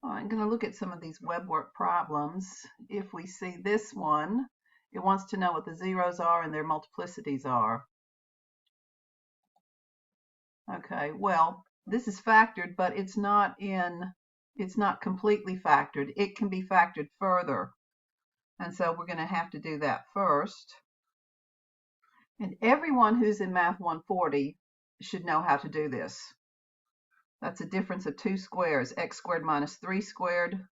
I'm going to look at some of these WeBWork problems. If we see this one, it wants to know what the zeros are and their multiplicities are. Okay, well, this is factored, but it's not completely factored. It can be factored further. And so we're going to have to do that first. And everyone who's in Math 140 should know how to do this. That's a difference of 2 squares, x squared minus 3 squared.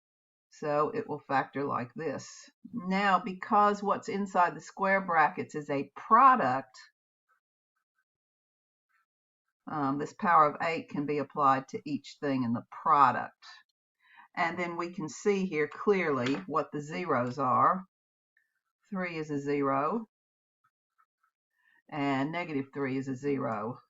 So it will factor like this. Now, because what's inside the square brackets is a product, this power of 8 can be applied to each thing in the product. And then we can see here clearly what the zeros are. 3 is a 0, and -3 is a 0.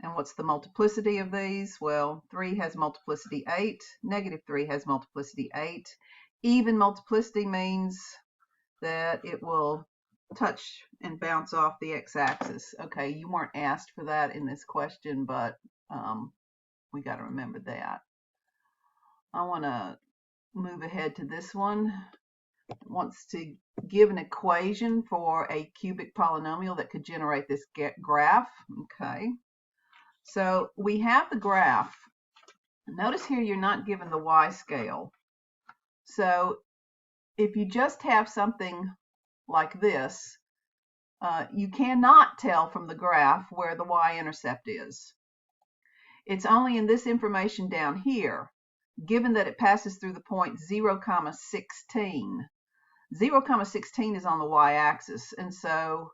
And what's the multiplicity of these? Well, 3 has multiplicity 8, -3 has multiplicity 8. Even multiplicity means that it will touch and bounce off the x-axis. Okay, you weren't asked for that in this question, but we got to remember that. I want to move ahead to this one. It wants to give an equation for a cubic polynomial that could generate this graph. Okay, so we have the graph. Notice here you're not given the y scale. So if you just have something like this, you cannot tell from the graph where the y-intercept is. It's only in this information down here, given that it passes through the point 0, 16. 0, 16 is on the y-axis, and so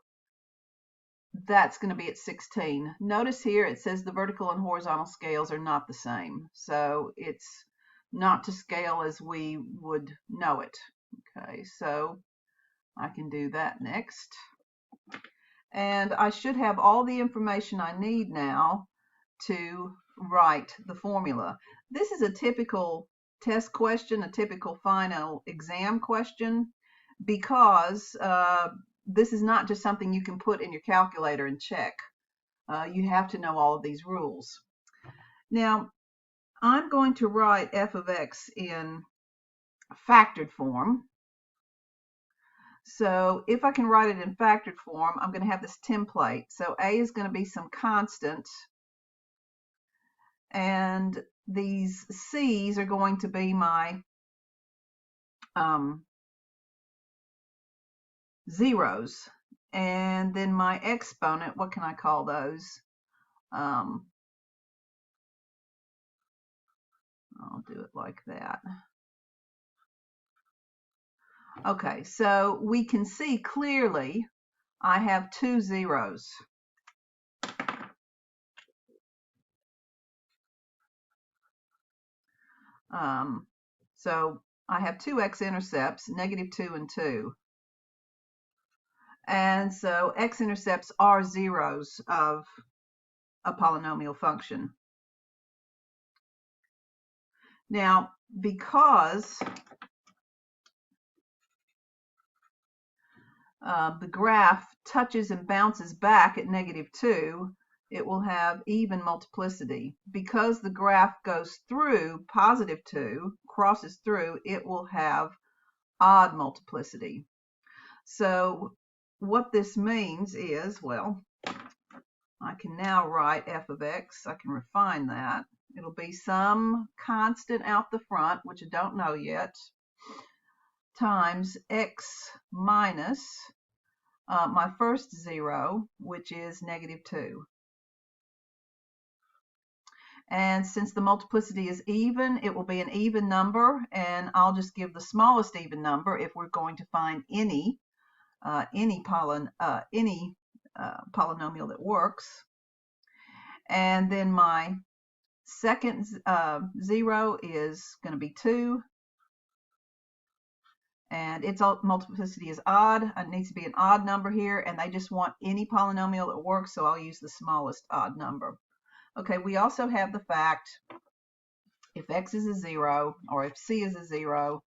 that's going to be at 16. Notice here it says the vertical and horizontal scales are not the same, so it's not to scale as we would know it. Okay, so I can do that next. And I should have all the information I need now to write the formula. This is a typical test question, a typical final exam question, because this is not just something you can put in your calculator and check. You have to know all of these rules. Now, I'm going to write f of x in factored form. So if I can write it in factored form, I'm going to have this template. So a is going to be some constant, and these c's are going to be my zeros, and then my exponent, what can I call those? I'll do it like that. Okay, so we can see clearly I have 2 zeros. So I have 2 x-intercepts, -2 and 2. And so x-intercepts are zeros of a polynomial function. Now, because the graph touches and bounces back at -2, it will have even multiplicity. Because the graph goes through +2, crosses through, it will have odd multiplicity. So what this means is, well, I can now write f of x. I can refine that. It'll be some constant out the front, which I don't know yet, times x minus my first 0, which is -2. And since the multiplicity is even, it will be an even number, and I'll just give the smallest even number if we're going to find any polynomial that works. And then my second 0 is going to be 2, and its multiplicity is odd. It needs to be an odd number here, and they just want any polynomial that works, so I'll use the smallest odd number. Okay, we also have the fact if x is a 0, or if c is a 0,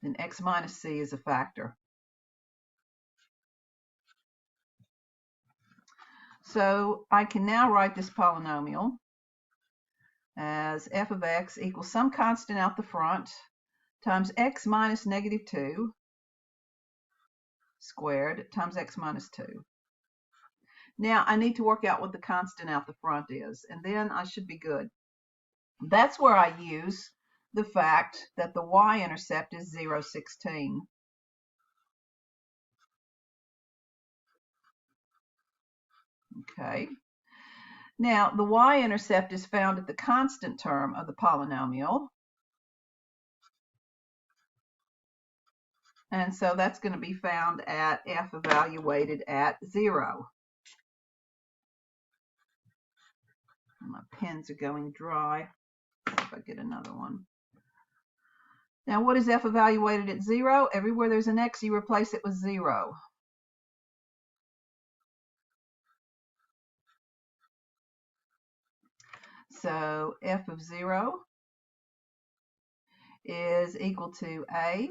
then x minus c is a factor. So I can now write this polynomial as f of x equals some constant out the front times x minus negative 2 squared times x minus 2. Now I need to work out what the constant out the front is, and then I should be good. That's where I use the fact that the y-intercept is 0, 16. Okay. Now, the y-intercept is found at the constant term of the polynomial. And so that's going to be found at f evaluated at 0. My pens are going dry. Let's see if I get another one. Now, what is f evaluated at 0? Everywhere there's an x, you replace it with 0. So f of 0 is equal to a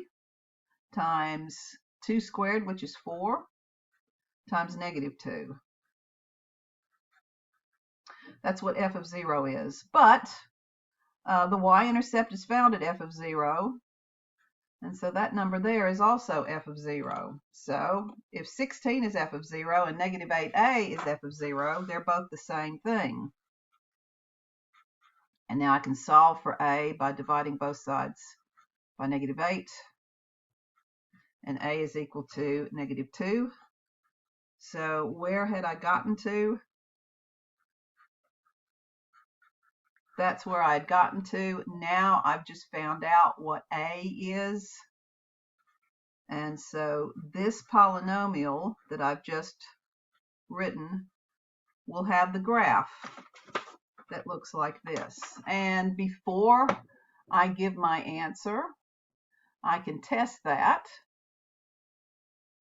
times 2 squared, which is 4, times negative 2. That's what f of 0 is. But the y-intercept is found at f of 0. And so that number there is also f of 0. So if 16 is f of 0 and negative 8a is f of 0, they're both the same thing. And now I can solve for a by dividing both sides by negative 8. And a is equal to negative 2. So where had I gotten to? That's where I had gotten to. Now I've just found out what a is. And so this polynomial that I've just written will have the graph that looks like this. And before I give my answer, I can test that.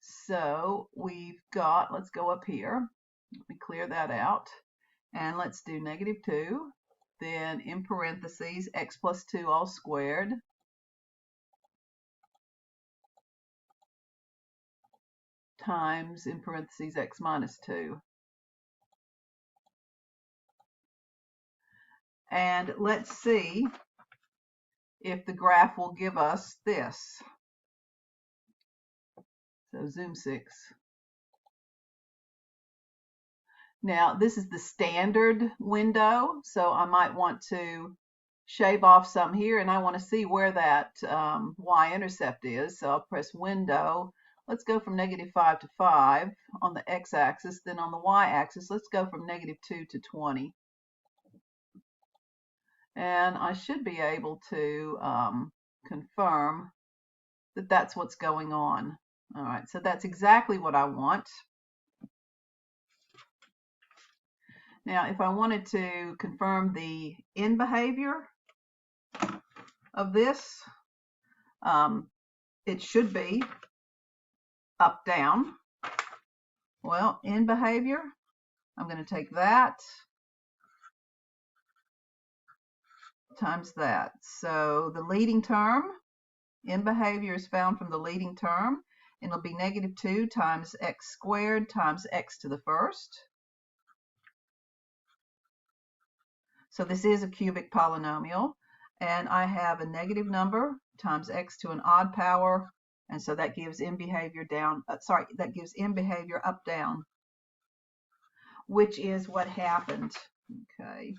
So we've got, let's go up here. Let me clear that out. And let's do negative 2. Then in parentheses, x plus 2 all squared. Times, in parentheses, x minus 2. And let's see if the graph will give us this. So zoom 6. Now this is the standard window, so I might want to shave off some here, and I want to see where that y-intercept is. So I'll press window. Let's go from negative 5 to 5 on the x-axis. Then on the y-axis, let's go from negative 2 to 20. And I should be able to confirm that that's what's going on. All right, so that's exactly what I want. Now, if I wanted to confirm the end behavior of this, it should be up, down. Well, end behavior, I'm going to take that times that. So the leading term, end behavior is found from the leading term. It'll be negative 2 times x squared times x to the first. So this is a cubic polynomial, and I have a negative number times x to an odd power, and so that gives end behavior down. That gives end behavior up, down, which is what happened. Okay.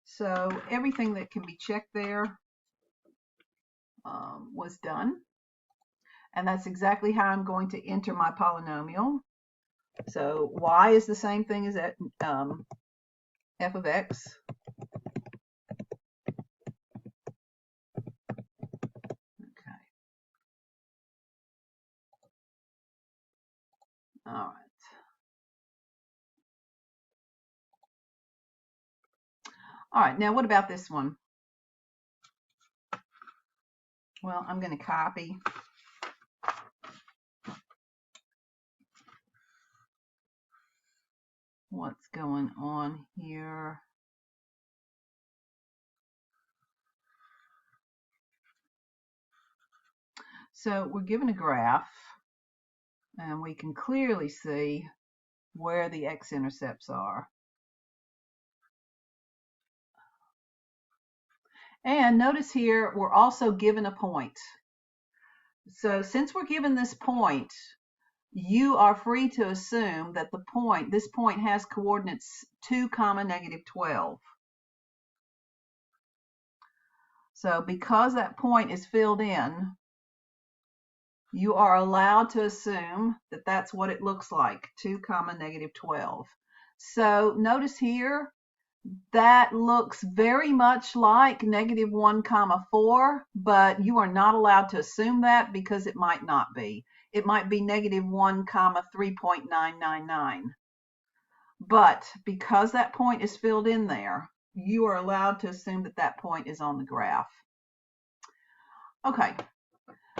So everything that can be checked there was done, and that's exactly how I'm going to enter my polynomial. So y is the same thing as that f of x. Okay. All right. All right, now what about this one? Well, I'm going to copy what's going on here. So we're given a graph, and we can clearly see where the x-intercepts are. And notice here, we're also given a point. So since we're given this point, you are free to assume that this point has coordinates 2, negative 12. So because that point is filled in, you are allowed to assume that that's what it looks like, 2, negative 12. So notice here, that looks very much like negative 1, 4, but you are not allowed to assume that because it might not be. It might be negative 1, 3.999. But because that point is filled in there, you are allowed to assume that that point is on the graph. Okay,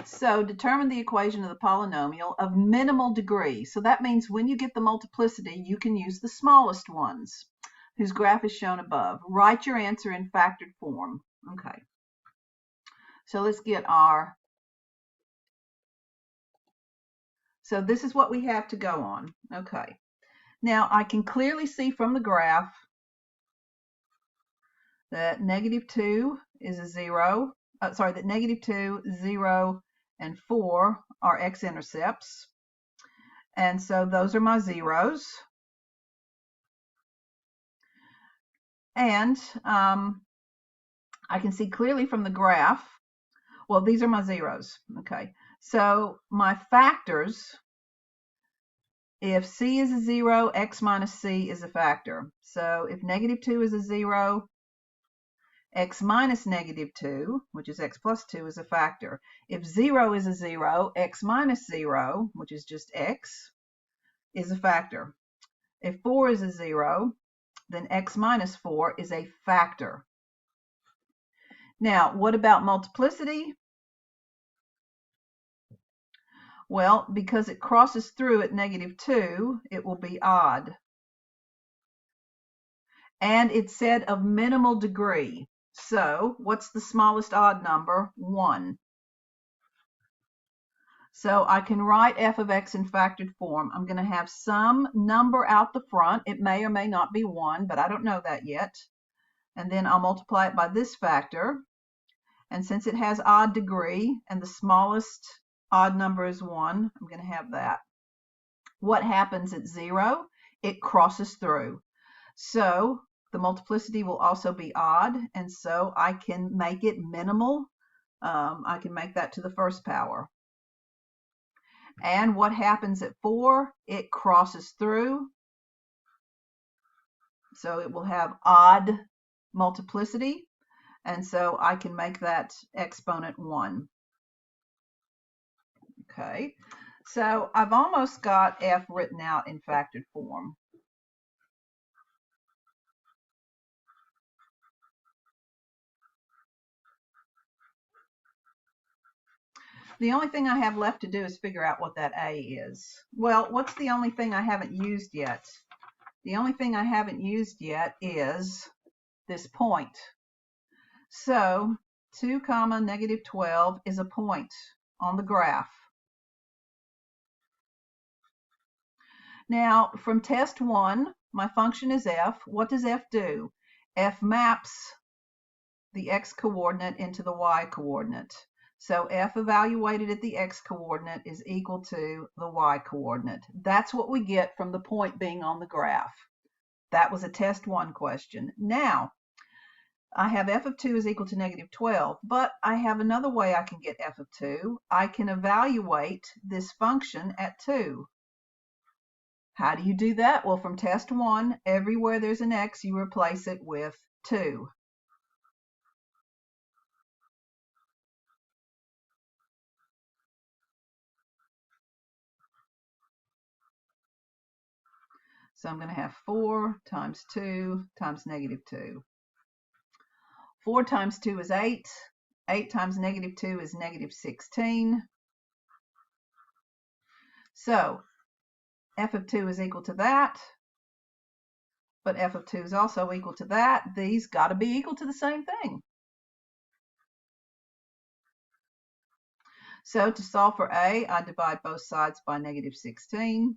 so determine the equation of the polynomial of minimal degree. So that means when you get the multiplicity, you can use the smallest ones, whose graph is shown above. Write your answer in factored form. Okay, so let's get so this is what we have to go on. Okay, now I can clearly see from the graph that negative 2 is a 0. That negative 2, 0, and 4 are x-intercepts. And so those are my zeros. And I can see clearly from the graph, well, these are my zeros. Okay, so my factors, if c is a 0, x minus c is a factor. So if negative 2 is a 0, x minus negative 2, which is x plus 2, is a factor. If 0 is a 0, x minus 0, which is just x, is a factor. If 4 is a 0, then x minus 4 is a factor. Now, what about multiplicity? Well, because it crosses through at negative 2, it will be odd. And it's said of minimal degree. So what's the smallest odd number? 1. So I can write f of x in factored form. I'm going to have some number out the front. It may or may not be 1, but I don't know that yet. And then I'll multiply it by this factor. And since it has odd degree and the smallest odd number is 1, I'm going to have that. What happens at 0? It crosses through. So the multiplicity will also be odd, and so I can make it minimal. I can make that to the first power. And what happens at 4? It crosses through. So it will have odd multiplicity, and so I can make that exponent 1. Okay, so I've almost got f written out in factored form. The only thing I have left to do is figure out what that a is. Well, what's the only thing I haven't used yet? The only thing I haven't used yet is this point. So 2, negative 12 is a point on the graph. Now, from test 1, my function is f. What does f do? F maps the x coordinate into the y coordinate. So f evaluated at the x coordinate is equal to the y coordinate. That's what we get from the point being on the graph. That was a test 1 question. Now, I have f of 2 is equal to negative 12, but I have another way I can get f of 2. I can evaluate this function at 2. How do you do that? Well, from test 1, everywhere there's an x, you replace it with 2. So I'm going to have 4 times 2 times negative 2. 4 times 2 is 8. 8 times negative 2 is negative 16. So f of 2 is equal to that, but f of 2 is also equal to that. These got to be equal to the same thing. So to solve for a, I divide both sides by negative 16.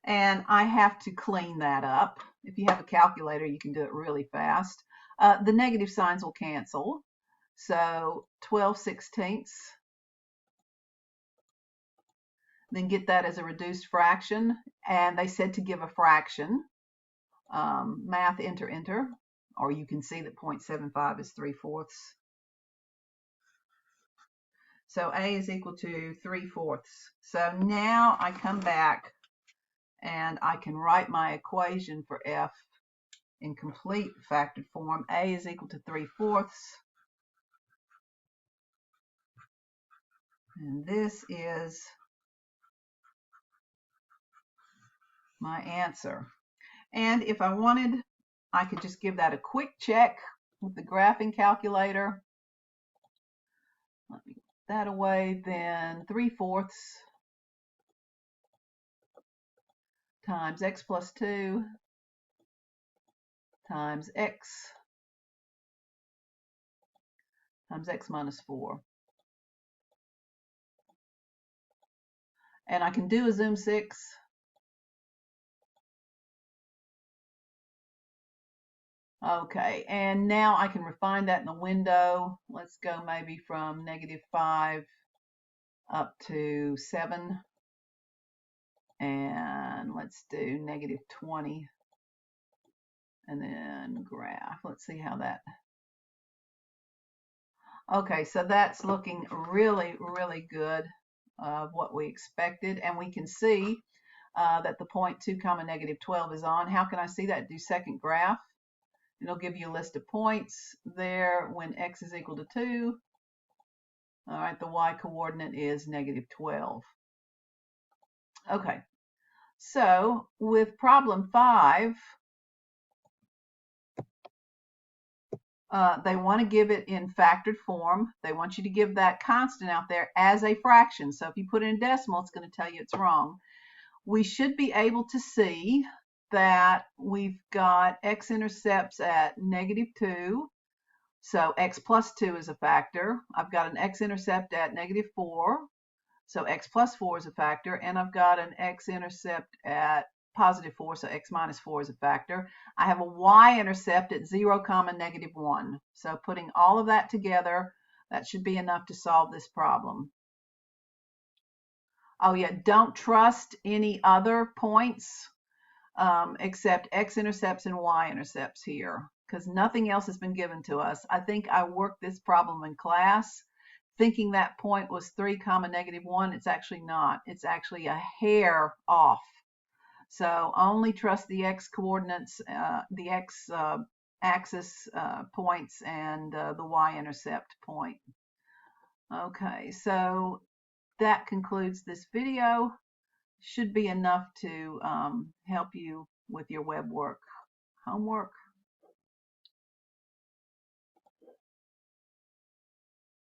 And I have to clean that up. If you have a calculator, you can do it really fast. The negative signs will cancel. So 12/16. Then get that as a reduced fraction. And they said to give a fraction. Math, enter. Or you can see that 0.75 is 3/4. So A is equal to 3/4. So now I come back and I can write my equation for F in complete factored form. A is equal to 3/4. And this is my answer. And if I wanted, I could just give that a quick check with the graphing calculator. Let me get that away. Then 3/4 times x plus 2 times x minus 4. And I can do a zoom 6. Okay, and now I can refine that in the window. Let's go maybe from -5 up to 7. And let's do -20. And then graph. Let's see how that. Okay, so that's looking really, really good of what we expected. And we can see that the 0.2 comma -12 is on. How can I see that? Do second graph. It'll give you a list of points there when x is equal to 2. All right, the y coordinate is -12. Okay, so with problem 5, they want to give it in factored form. They want you to give that constant out there as a fraction. So if you put it in decimal, it's going to tell you it's wrong. We should be able to see that we've got x-intercepts at -2. So x plus 2 is a factor. I've got an x-intercept at -4. So x plus 4 is a factor. And I've got an x-intercept at +4, so x minus 4 is a factor. I have a y-intercept at 0, -1. So putting all of that together, that should be enough to solve this problem. Oh yeah, don't trust any other points except x-intercepts and y-intercepts here, because nothing else has been given to us. I think I worked this problem in class thinking that point was 3, -1. It's actually not. It's actually a hair off. So only trust the x coordinates, the x axis points and the y-intercept point. Okay, so that concludes this video. Should be enough to help you with your WeBWork homework.